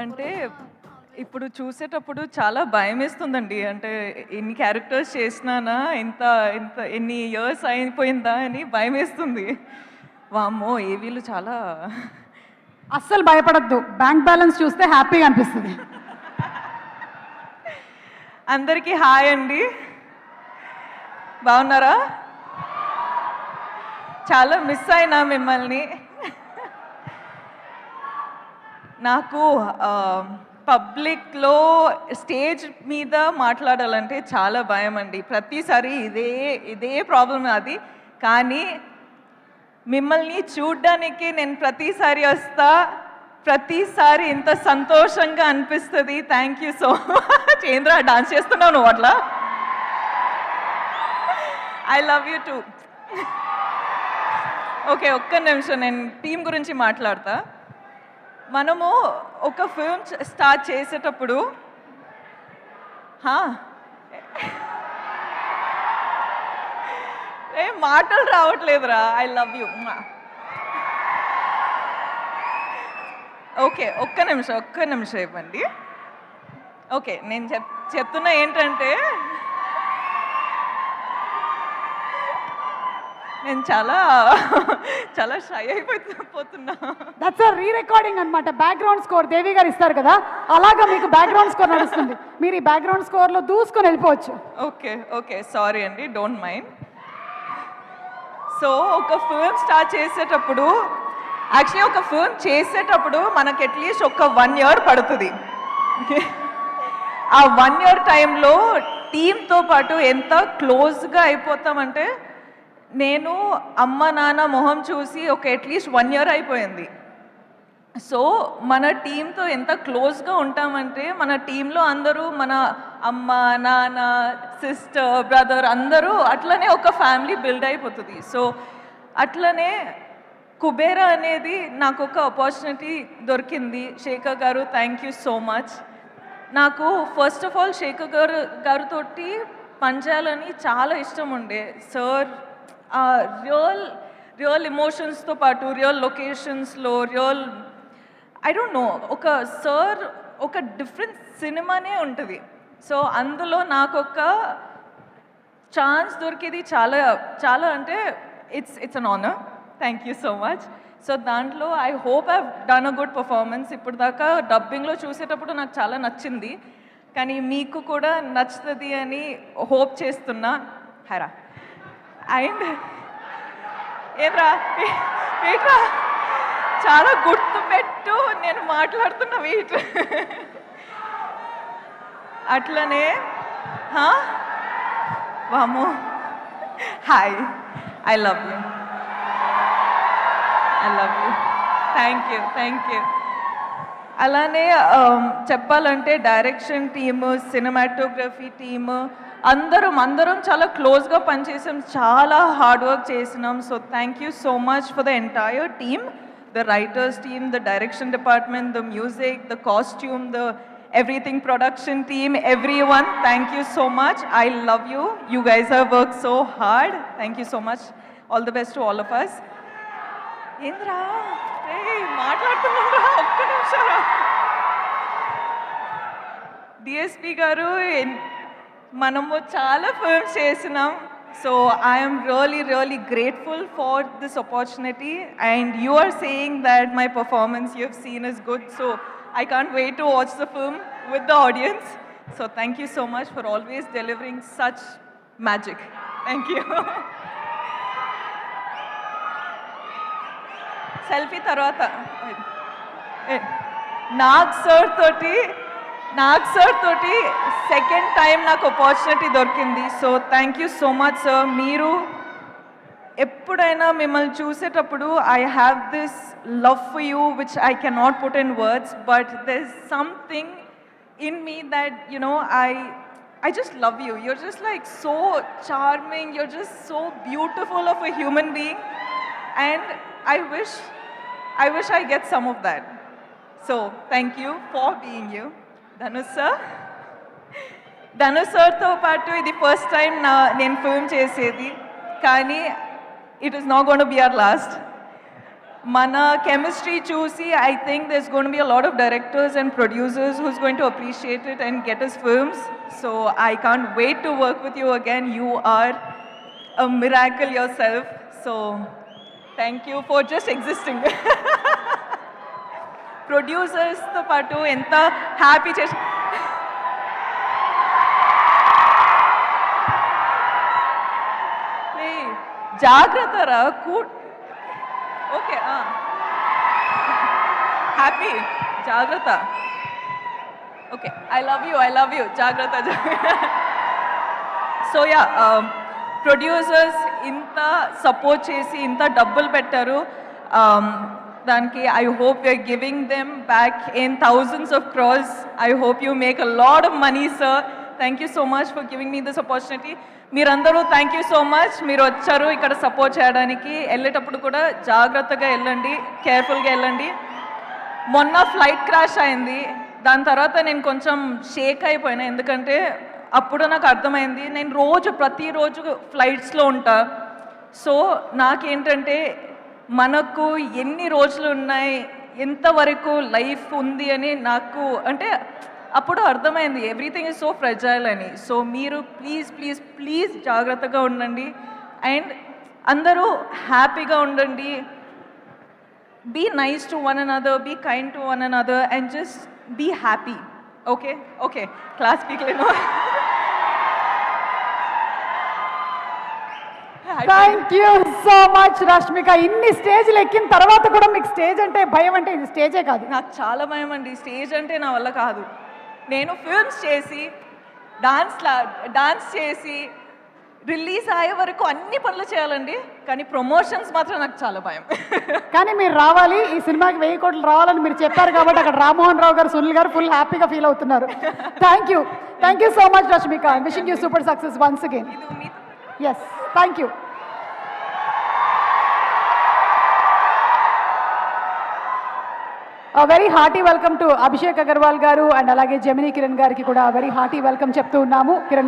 అంటే ఇప్పుడు చూసేటప్పుడు చాలా భయమేస్తుందండి. అంటే ఇన్ని క్యారెక్టర్స్ చేసినానా, ఇంత ఇంత ఎన్ని ఇయర్స్ అయిపోయిందా అని భయమేస్తుంది. వామ్మో! ఏవీలు చాలా అస్సలు భయపడొద్దు. బ్యాంక్ బ్యాలెన్స్ చూస్తే హ్యాపీగా అనిపిస్తుంది. అందరికీ హాయ్ అండి. బాగున్నారా? చాలా మిస్ అయినా మిమ్మల్ని. నాకు పబ్లిక్లో స్టేజ్ మీద మాట్లాడాలంటే చాలా భయం అండి. ప్రతిసారి ఇదే ప్రాబ్లం అది. కానీ మిమ్మల్ని చూడ్డానికి నేను ప్రతిసారి వస్తా, ప్రతిసారి ఇంత సంతోషంగా అనిపిస్తుంది. Thank you so much. ఏంద్రా డాన్స్ చేస్తున్నావు నువ్వు అట్లా? I love you two. Okay, ఒక్క నిమిషం నేను టీం గురించి మాట్లాడతా. మనము ఒక ఫిల్మ్ స్టార్ట్ చేసేటప్పుడు ఏ మాటలు రావట్లేదురా. I love you. ఓకే, ఒక్క నిమిషం ఇవ్వండి. ఓకే, నేను చెప్తున్నా ఏంటంటే నేను చాలా షై అయిపోతున్నా. దట్స్ అ రీ రికార్డింగ్ అన్నమాట. బ్యాక్గ్రౌండ్ స్కోర్ దేవి గారు ఇస్తారు కదా, అలాగా మీకు బ్యాక్గ్రౌండ్ స్కోర్ నడుస్తుంది. మీరు ఈ బ్యాక్గ్రౌండ్ స్కోర్లో దూసుకొని వెళ్ళిపోవచ్చు. ఓకే సారీ అండి, డోంట్ మైండ్. సో ఒక ఫిల్మ్ స్టార్ట్ చేసేటప్పుడు మనకి అట్లీస్ట్ ఒక 1 year పడుతుంది. ఆ 1 year టైంలో టీంతో పాటు ఎంత క్లోజ్గా అయిపోతామంటే, నేను అమ్మ నాన్న మొహం చూసి అట్లీస్ట్ 1 year అయిపోయింది. సో మన టీంతో ఎంత క్లోజ్గా ఉంటామంటే, మన టీంలో అందరూ మన అమ్మ నాన్న సిస్టర్ బ్రదర్ అందరూ అట్లనే ఒక ఫ్యామిలీ బిల్డ్ అయిపోతుంది. సో అట్లనే కుబేరా అనేది నాకు ఒక ఆపర్చునిటీ దొరికింది. శేఖర్ గారు, థ్యాంక్ యూ సో మచ్. నాకు ఫస్ట్ ఆఫ్ ఆల్ శేఖర్ గారితో పనిచేయాలని చాలా ఇష్టం ఉండే. సార్ రియల్ ఎమోషన్స్తో పాటు రియల్ లొకేషన్స్లో ఐ డోంట్ నో, ఒక డిఫరెంట్ సినిమానే ఉంటుంది. సో అందులో నాకు ఒక ఛాన్స్ దొరికేది చాలా అంటే it's an honour. Thank you so much. So దాంట్లో I hope I done a good performance. ఇప్పుడు దాకా డబ్బింగ్లో చూసేటప్పుడు నాకు చాలా నచ్చింది, కానీ మీకు కూడా నచ్చుతుంది అని హోప్ చేస్తున్నా. హరా అండ్ ఏట్రా చాలా గుర్తుపెట్టు, నేను మాట్లాడుతున్న వెయిట్. అట్లనే వామో, hi, I love you. Thank you. అలానే చెప్పాలంటే డైరెక్షన్ టీము, సినిమాటోగ్రఫీ టీము అందరం చాలా క్లోజ్గా పనిచేసాం, చాలా హార్డ్ వర్క్ చేసినాం. So thank you so much for the entire team, the writers team, the direction department, the music, the costume, the everything production team, everyone, thank you so much. I love you. You guys have worked so hard. Thank you so much. All the best to all of us. Indra, hey, మాట్లాడుతున్నారా? ఒక్క నిమిషం. DSP గారు, మనము చాలా films చేసినాం. So I am really grateful for this opportunity, and you are saying that my performance you have seen is good. So I can't wait to watch the film with the audience. So thank you so much for always delivering such magic. Thank you. Selfie tarvata Nag sir తోటి second time నాకు opportunity దొరికింది. So thank you so much sir. మీరు ఎప్పుడైనా మిమ్మల్ని చూసేటప్పుడు I have this love for you which I cannot put in words, but there is something in me that I just love you. You're just like so charming. You're just so beautiful of a human being, and I wish I get some of that. So thank you for being you. Dhanush sirతో పాటు ఇది first time నేను film చేసేది, కానీ it is not going to be our last. మన chemistry చూసి I think there's going to be a lot of directors and producers who's going to appreciate it and get us films. So I can't wait to work with you again. You are a miracle yourself. So thank you for just existing. ప్రొడ్యూసర్స్తో పాటు ఎంత happy చేసి జాగ్రత్త రా okay happy జాగ్రత్త okay I love you జాగ్రత్త so ya producers ఇంత support చేసి ఇంత డబ్బులు పెట్టారు దానికి I hope you're giving them back in thousands of crores. I hope you make a lot of money sir. Thank you so much for giving me this opportunity. మీరందరూ thank you so much. మీరు వచ్చారు ఇక్కడ support చేయడానికి. వెళ్ళేటప్పుడు కూడా జాగ్రత్తగా వెళ్ళండి, కేర్ఫుల్గా వెళ్ళండి. మొన్న ఫ్లైట్ క్రాష్ అయింది. దాని తర్వాత నేను కొంచెం షేక్ అయిపోయినా, ఎందుకంటే అప్పుడు నాకు అర్థమైంది నేను ప్రతిరోజు ఫ్లైట్స్లో ఉంటా. సో నాకేంటంటే మనకు ఎన్ని రోజులు ఉన్నాయి, ఎంతవరకు లైఫ్ ఉంది అని నాకు అంటే అప్పుడు అర్థమైంది ఎవ్రీథింగ్ ఈజ్ సో ఫ్రెజైల్ అని. సో మీరు ప్లీజ్ ప్లీజ్ ప్లీజ్ జాగ్రత్తగా ఉండండి అండ్ అందరూ హ్యాపీగా ఉండండి. Be nice to one another, be kind to one another and just be happy. Okay okay class స్పీక్లేను. Thank you so much Rashmika. ఇన్ని స్టేజ్లు ఎక్కిన తర్వాత కూడా మీకు స్టేజ్ అంటే భయం అంటే ఇది స్టేజే కాదు. నాకు చాలా భయం అండి. స్టేజ్ అంటే నా వల్ల కాదు. నేను ఫిల్మ్స్ చేసి డాన్స్ చేసి రిలీజ్ అయ్యే వరకు అన్ని పనులు చేయాలండి, కానీ ప్రమోషన్స్ మాత్రం నాకు చాలా భయం. కానీ మీరు రావాలి, ఈ సినిమాకి 1000 కోట్లు రావాలని మీరు చెప్పారు కాబట్టి అక్కడ రామ్మోహన్ రావు గారు, సునీల్ గారు ఫుల్ హ్యాపీగా ఫీల్ అవుతున్నారు. Thank you so much Rashmika. Wishing you super success once again. Yes thank you. Very hearty welcome to Abhishek Agarwal garu and అలాగే జెమినీ కిరణ్ గారికి కూడా వెరీ హార్టీ వెల్కమ్ చెప్తూ ఉన్నాము. కిరణ్